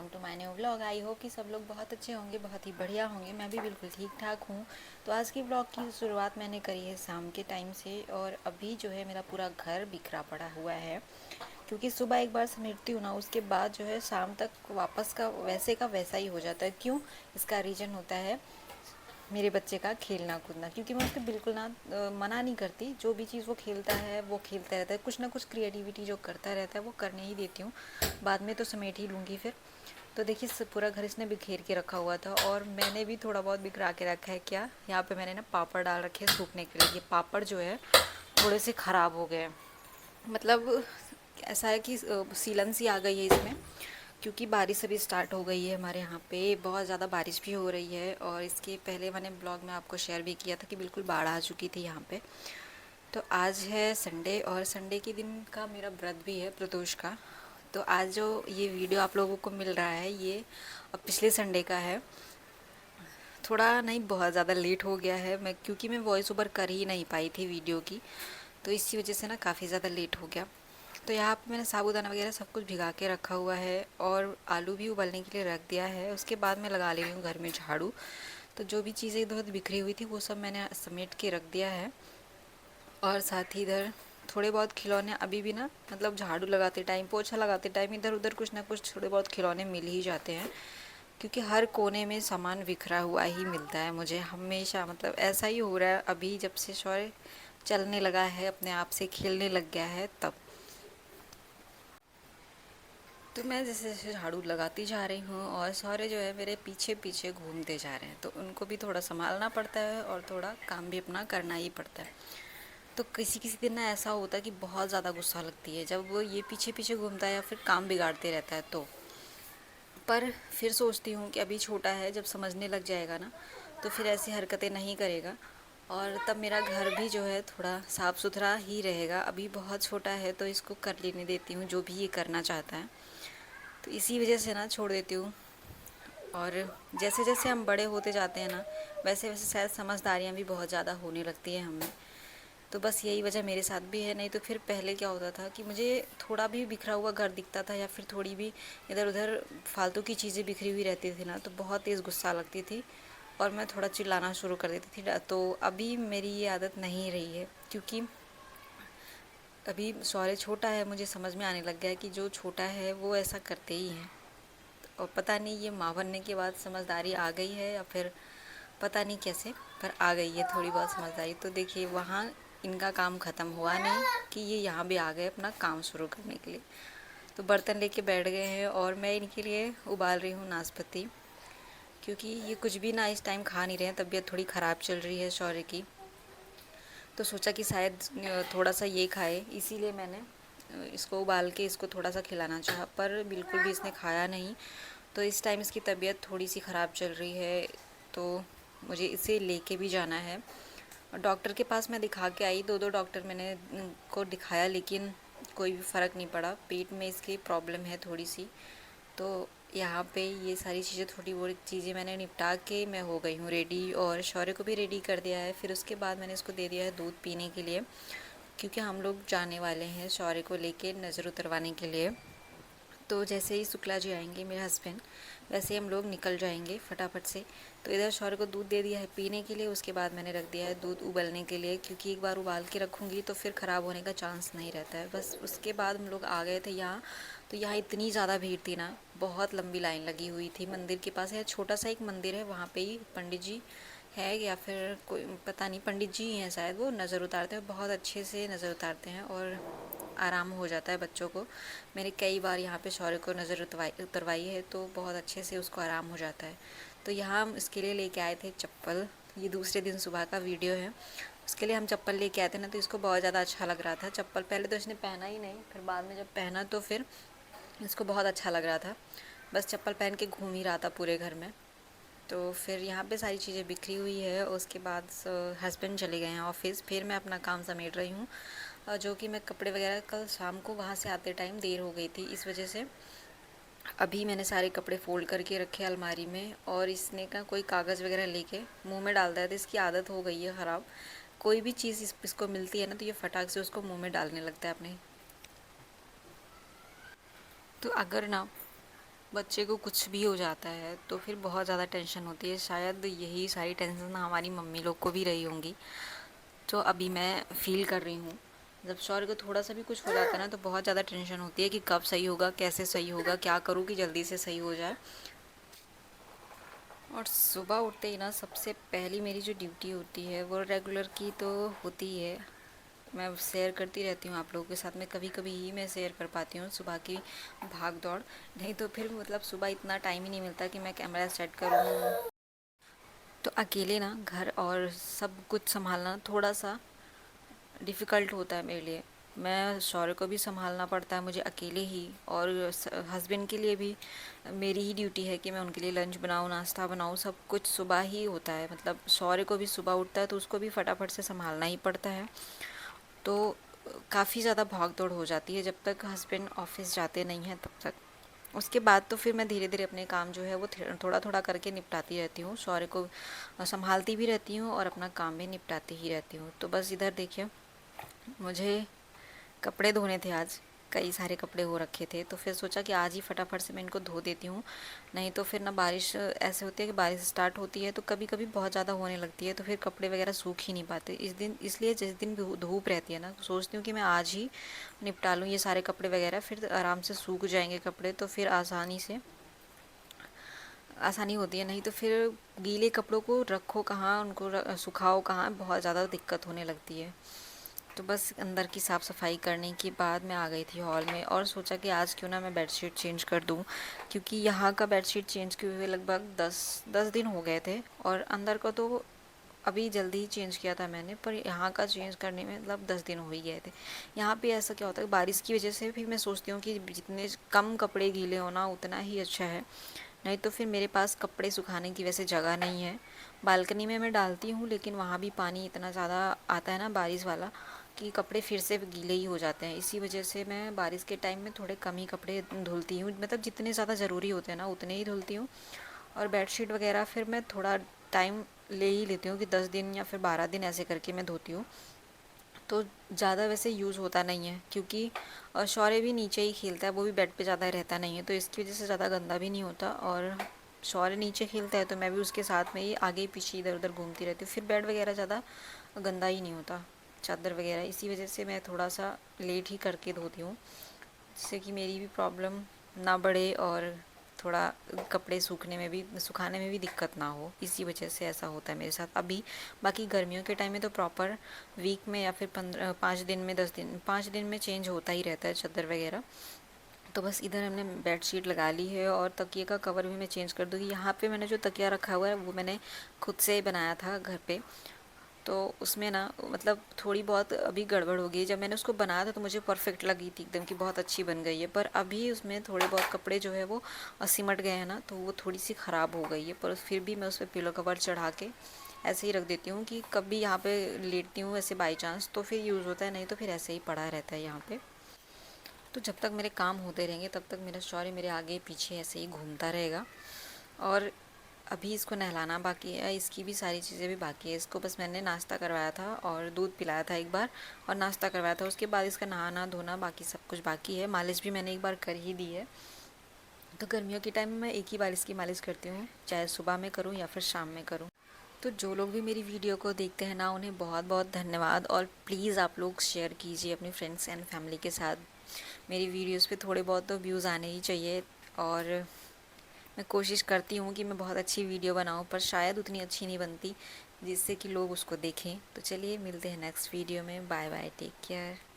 Welcome to my new vlog. I hope कि सब लोग बहुत अच्छे होंगे, बहुत ही बढ़िया होंगे। मैं भी बिल्कुल ठीक ठाक हूँ। तो आज की व्लॉग की शुरुआत मैंने करी है शाम के टाइम से, और अभी जो है मेरा पूरा घर बिखरा पड़ा हुआ है, क्योंकि सुबह एक बार समेटती हूँ ना, उसके बाद जो है शाम तक वापस का वैसे ही हो जाता है। क्यों? इसका रीज़न होता है मेरे बच्चे का खेलना कूदना, क्योंकि मैं उसको बिल्कुल ना मना नहीं करती। जो भी चीज़ वो खेलता है वो खेलता रहता है, कुछ ना कुछ क्रिएटिविटी जो करता रहता है वो करने ही देती हूँ। बाद में तो समेट ही लूँगी फिर। तो देखिए पूरा घर इसने बिखेर के रखा हुआ था, और मैंने भी थोड़ा बहुत बिखरा के रखा है। क्या, यहाँ पे मैंने ना पापड़ डाल रखे हैं सूखने के लिए। ये पापड़ जो है थोड़े से ख़राब हो गए हैं, मतलब ऐसा है कि सीलन सी आ गई है इसमें, क्योंकि बारिश अभी स्टार्ट हो गई है हमारे यहाँ पे। बहुत ज़्यादा बारिश भी हो रही है, और इसके पहले मैंने ब्लॉग में आपको शेयर भी किया था कि बिल्कुल बाढ़ आ चुकी थी यहाँ पे। तो आज है संडे, और संडे के दिन का मेरा व्रत भी है प्रदोष का। तो आज जो ये वीडियो आप लोगों को मिल रहा है, ये अब पिछले संडे का है। थोड़ा नहीं, बहुत ज़्यादा लेट हो गया है मैं, क्योंकि मैं वॉइस ओवर कर ही नहीं पाई थी वीडियो की, तो इसी वजह से ना काफ़ी ज़्यादा लेट हो गया। तो यहाँ पे मैंने साबूदाना वगैरह सब कुछ भिगा के रखा हुआ है, और आलू भी उबलने के लिए रख दिया है। उसके बाद मैं लगा ले रही हूँ घर में झाड़ू। तो जो भी चीज़ें इधर उधर बिखरी हुई थी वो सब मैंने समेट के रख दिया है। और साथ ही इधर थोड़े बहुत खिलौने अभी भी ना, मतलब झाड़ू लगाते टाइम, पोछा लगाते टाइम इधर उधर कुछ ना कुछ थोड़े बहुत खिलौने मिल ही जाते हैं, क्योंकि हर कोने में सामान बिखरा हुआ ही मिलता है मुझे हमेशा। मतलब ऐसा ही हो रहा है अभी, जब से शौर्य चलने लगा है, अपने आप से खेलने लग गया है तब। तो मैं जैसे जैसे झाड़ू लगाती जा रही हूँ, और शौर्य जो है मेरे पीछे पीछे घूमते जा रहे हैं, तो उनको भी थोड़ा संभालना पड़ता है और थोड़ा काम भी अपना करना ही पड़ता है। तो किसी किसी दिन ना ऐसा होता है कि बहुत ज़्यादा गुस्सा लगती है जब वो ये पीछे पीछे घूमता है या फिर काम बिगाड़ते रहता है तो। पर फिर सोचती हूँ कि अभी छोटा है, जब समझने लग जाएगा ना तो फिर ऐसी हरकतें नहीं करेगा, और तब मेरा घर भी जो है थोड़ा साफ़ सुथरा ही रहेगा। अभी बहुत छोटा है तो इसको कर लेने देती हूँ जो भी ये करना चाहता है, तो इसी वजह से ना छोड़ देती हूँ। और जैसे जैसे हम बड़े होते जाते हैं ना, वैसे वैसे शायद समझदारियाँ भी बहुत ज़्यादा होने लगती हैं हमें। तो बस यही वजह मेरे साथ भी है। नहीं तो फिर पहले क्या होता था कि मुझे थोड़ा भी बिखरा हुआ घर दिखता था, या फिर थोड़ी भी इधर उधर फालतू की चीज़ें बिखरी हुई रहती थी ना, तो बहुत तेज़ गुस्सा लगती थी, और मैं थोड़ा चिल्लाना शुरू कर देती थी। तो अभी मेरी ये आदत नहीं रही है, क्योंकि अभी शौर्य छोटा है, मुझे समझ में आने लग गया है कि जो छोटा है वो ऐसा करते ही हैं। और पता नहीं ये माँ बनने के बाद समझदारी आ गई है, या फिर पता नहीं कैसे, पर आ गई है थोड़ी बहुत समझदारी। तो देखिए वहाँ इनका काम ख़त्म हुआ नहीं कि ये यहाँ भी आ गए अपना काम शुरू करने के लिए। तो बर्तन लेके बैठ गए हैं, और मैं इनके लिए उबाल रही हूँ नाशपाती, क्योंकि ये कुछ भी ना इस टाइम खा नहीं रहे हैं। तबीयत थोड़ी ख़राब चल रही है शौर्य की, तो सोचा कि शायद थोड़ा सा ये खाए, इसीलिए मैंने इसको उबाल के इसको थोड़ा सा खिलाना चाहा, पर बिल्कुल भी इसने खाया नहीं। तो इस टाइम इसकी तबीयत थोड़ी सी ख़राब चल रही है, तो मुझे इसे लेके भी जाना है। और डॉक्टर के पास मैं दिखा के आई, दो डॉक्टर मैंने को दिखाया, लेकिन कोई भी फ़र्क नहीं पड़ा। पेट में इसकी प्रॉब्लम है थोड़ी सी, तो यहाँ पे ये सारी चीज़ें, थोड़ी बहुत चीज़ें मैंने निपटा के मैं हो गई हूँ रेडी, और शौर्य को भी रेडी कर दिया है। फिर उसके बाद मैंने इसको दे दिया है दूध पीने के लिए, क्योंकि हम लोग जाने वाले हैं शौर्य को लेके नज़र उतरवाने के लिए। तो जैसे ही शुक्ला जी आएंगे मेरे हस्बैंड, वैसे ही हम लोग निकल जाएंगे फटाफट से। तो इधर शौर्य को दूध दे दिया है पीने के लिए, उसके बाद मैंने रख दिया है दूध उबलने के लिए, क्योंकि एक बार उबाल के रखूँगी तो फिर ख़राब होने का चांस नहीं रहता है। बस उसके बाद हम लोग आ गए थे यहाँ। तो यहाँ इतनी ज़्यादा भीड़ थी ना, बहुत लंबी लाइन लगी हुई थी मंदिर के पास। है छोटा सा एक मंदिर है, वहाँ पे ही पंडित जी है, या फिर कोई पता नहीं, पंडित जी ही हैं शायद, वो नज़र उतारते हैं, बहुत अच्छे से नज़र उतारते हैं, और आराम हो जाता है बच्चों को। मैंने कई बार यहाँ पे शौर्य को नज़र उतरवाई है, तो बहुत अच्छे से उसको आराम हो जाता है। तो यहाँ हम इसके लिए लेके आए थे चप्पल। ये दूसरे दिन सुबह का वीडियो है। उसके लिए हम चप्पल लेके आए थे ना, तो इसको बहुत ज़्यादा अच्छा लग रहा था चप्पल। पहले तो इसने पहना ही नहीं, फिर बाद में जब पहना तो फिर इसको बहुत अच्छा लग रहा था। बस चप्पल पहन के घूम ही रहा था पूरे घर में। तो फिर यहाँ पे सारी चीज़ें बिखरी हुई है। उसके बाद हस्बैंड चले गए हैं ऑफिस, फिर मैं अपना काम समेट रही हूँ, जो कि मैं कपड़े वगैरह कल शाम को वहाँ से आते टाइम देर हो गई थी, इस वजह से अभी मैंने सारे कपड़े फ़ोल्ड करके रखे अलमारी में। और इसने का कोई कागज़ वगैरह लेके मुंह में डालता है, तो इसकी आदत हो गई है ख़राब। कोई भी चीज़ इसको मिलती है ना, तो ये फटाक से उसको मुंह में डालने लगता है अपने। तो अगर ना बच्चे को कुछ भी हो जाता है तो फिर बहुत ज़्यादा टेंशन होती है। शायद यही सारी टेंशन हमारी मम्मी लोग को भी रही होंगी, जो अभी मैं फ़ील कर रही हूँ। जब शौर्य को थोड़ा सा भी कुछ हो जाता है ना तो बहुत ज़्यादा टेंशन होती है कि कब सही होगा, कैसे सही होगा, क्या करूँ कि जल्दी से सही हो जाए। और सुबह उठते ही ना सबसे पहली मेरी जो ड्यूटी होती है वो रेगुलर की तो होती ही है। मैं शेयर करती रहती हूँ आप लोगों के साथ में, कभी कभी ही मैं शेयर कर पाती हूँ सुबह की भाग दौड़। नहीं तो फिर मतलब सुबह इतना टाइम ही नहीं मिलता कि मैं कैमरा सेट करूँ। तो अकेले ना घर और सब कुछ संभालना थोड़ा सा डिफ़िकल्ट होता है मेरे लिए। मैं शौर्य को भी संभालना पड़ता है मुझे अकेले ही, और हस्बैंड के लिए भी मेरी ही ड्यूटी है कि मैं उनके लिए लंच बनाऊँ, नाश्ता बनाऊँ, सब कुछ सुबह ही होता है। मतलब शौर्य को भी सुबह उठता है तो उसको भी फटाफट से संभालना ही पड़ता है। तो काफ़ी ज़्यादा भाग दौड़ हो जाती है जब तक हस्बैंड ऑफिस जाते नहीं हैं तब तक। उसके बाद तो फिर मैं धीरे धीरे अपने काम जो है वो थोड़ा थोड़ा करके निपटाती रहती हूँ, शौर्य को संभालती भी रहती हूँ और अपना काम भी निपटाती ही रहती हूँ। तो बस इधर देखिए, मुझे कपड़े धोने थे आज, कई सारे कपड़े हो रखे थे, तो फिर सोचा कि आज ही फटाफट से मैं इनको धो देती हूँ। नहीं तो फिर ना बारिश ऐसे होती है कि बारिश स्टार्ट होती है तो कभी कभी बहुत ज़्यादा होने लगती है तो फिर कपड़े वगैरह सूख ही नहीं पाते इस दिन। इसलिए जिस दिन धूप रहती है ना सोचती हूँ कि मैं आज ही निपटा लूँ ये सारे कपड़े वगैरह, फिर आराम से सूख जाएंगे कपड़े तो फिर आसानी होती है। नहीं तो फिर गीले कपड़ों को रखो कहाँ, उनको सुखाओ कहाँ, बहुत ज़्यादा दिक्कत होने लगती है। तो बस अंदर की साफ़ सफाई करने के बाद मैं आ गई थी हॉल में और सोचा कि आज क्यों ना मैं बेडशीट चेंज कर दूं, क्योंकि यहाँ का बेडशीट चेंज किए हुए लगभग 10 दिन हो गए थे, और अंदर का तो अभी जल्दी ही चेंज किया था मैंने, पर यहाँ का चेंज करने में मतलब 10 दिन हो ही गए थे। यहाँ पे ऐसा क्या होता है, बारिश की वजह से फिर मैं सोचती हूँ कि जितने कम कपड़े गीले होना उतना ही अच्छा है। नहीं तो फिर मेरे पास कपड़े सुखाने की वैसे जगह नहीं है। बालकनी में मैं डालती हूँ लेकिन वहाँ भी पानी इतना ज़्यादा आता है ना बारिश वाला कि कपड़े फिर से गीले ही हो जाते हैं। इसी वजह से मैं बारिश के टाइम में थोड़े कम ही कपड़े धुलती हूँ, मतलब जितने ज़्यादा ज़रूरी होते हैं ना उतने ही धुलती हूँ। और बेडशीट वगैरह फिर मैं थोड़ा टाइम ले ही लेती हूँ कि 10 दिन या फिर 12 दिन ऐसे करके मैं धोती हूँ। तो ज़्यादा वैसे यूज़ होता नहीं है क्योंकि शौर्य भी नीचे ही खेलता है, वो भी बेड पे ज़्यादा रहता नहीं है तो इसकी वजह से ज़्यादा गंदा भी नहीं होता। और शौर्य नीचे खेलता है तो मैं भी उसके साथ में ही आगे पीछे इधर उधर घूमती रहती हूँ, फिर बेड वगैरह ज़्यादा गंदा ही नहीं होता, चादर वगैरह। इसी वजह से मैं थोड़ा सा लेट ही करके धोती हूँ, जिससे कि मेरी भी प्रॉब्लम ना बढ़े और थोड़ा कपड़े सूखने में भी सुखाने में भी दिक्कत ना हो। इसी वजह से ऐसा होता है मेरे साथ अभी। बाकी गर्मियों के टाइम में तो प्रॉपर वीक में या फिर 5 दिन में 10 दिन 5 दिन में चेंज होता ही रहता है चादर वगैरह। तो बस इधर हमने बेड शीट लगा ली है और तकिए का कवर भी मैं चेंज कर दूँगी। यहाँ पे मैंने जो तकिया रखा हुआ है वो मैंने खुद से बनाया था घर पे, तो उसमें ना मतलब थोड़ी बहुत अभी गड़बड़ हो गई। जब मैंने उसको बनाया था तो मुझे परफेक्ट लगी थी एकदम कि बहुत अच्छी बन गई है, पर अभी उसमें थोड़े बहुत कपड़े जो है वो सिमट गए हैं ना तो वो थोड़ी सी ख़राब हो गई है। पर फिर भी मैं उस पर पिलो कवर चढ़ा के ऐसे ही रख देती हूँ कि कभी यहाँ पे लेटती हूँ ऐसे बाई चांस तो फिर यूज़ होता है, नहीं तो फिर ऐसे ही पड़ा रहता है यहाँ पे। तो जब तक मेरे काम होते रहेंगे तब तक मेरा शौर्य मेरे आगे पीछे ऐसे ही घूमता रहेगा। और अभी इसको नहलाना बाकी है, इसकी भी सारी चीज़ें भी बाकी है। इसको बस मैंने नाश्ता करवाया था और दूध पिलाया था एक बार और नाश्ता करवाया था, उसके बाद इसका नहाना धोना बाकी सब कुछ बाकी है। मालिश भी मैंने एक बार कर ही दी है। तो गर्मियों के टाइम में मैं एक ही बार इसकी मालिश करती हूँ, चाहे सुबह में करूँ या फिर शाम में करूँ। तो जो लोग भी मेरी वीडियो को देखते हैं ना उन्हें बहुत बहुत धन्यवाद, और प्लीज़ आप लोग शेयर कीजिए अपनी फ्रेंड्स एंड फैमिली के साथ। मेरी वीडियोस पे थोड़े बहुत तो व्यूज़ आने ही चाहिए, और मैं कोशिश करती हूँ कि मैं बहुत अच्छी वीडियो बनाऊँ पर शायद उतनी अच्छी नहीं बनती जिससे कि लोग उसको देखें। तो चलिए मिलते हैं नेक्स्ट वीडियो में। Bye bye, take care.